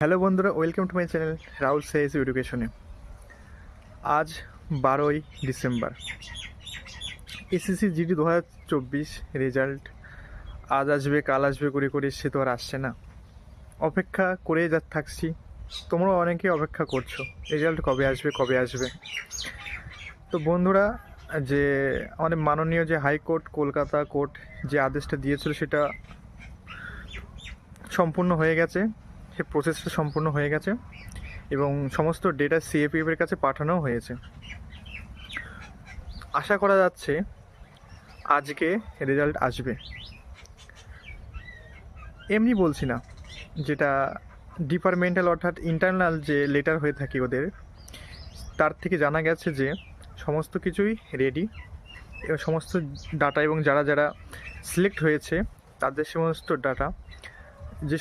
Hello বন্ধুরা, welcome to my channel Rahul সাইজ এডুকেশনে। আজ 12ই ডিসেম্বর, এসএসসি জিডি 2024 রেজাল্ট আজ আসবে কাল আসবে করে করে সে তো আর আসছে না। অপেক্ষা করে থাকছি, তোমরা অনেকেই অপেক্ষা করছো রেজাল্ট কবে আসবে কবে আসবে। তো বন্ধুরা, যে আমাদের মাননীয় যে হাইকোর্ট কলকাতা কোর্ট যে আদেশটা দিয়েছিল সেটা সম্পূর্ণ হয়ে গেছে, সে প্রসেসটা সম্পূর্ণ হয়ে গেছে এবং সমস্ত ডেটা সিএপিএফ এর কাছে পাঠানো হয়েছে। আশা করা যাচ্ছে আজকে রেজাল্ট আসবে। এমনি বলছি না, যেটা ডিপার্টমেন্টাল অর্থাৎ ইন্টারনাল যে লেটার হয়ে থাকে ওদের, তার থেকে জানা গেছে যে সমস্ত কিছুই রেডি এবং সমস্ত ডাটা এবং যারা যারা সিলেক্ট হয়েছে তাদের সমস্ত ডাটা যে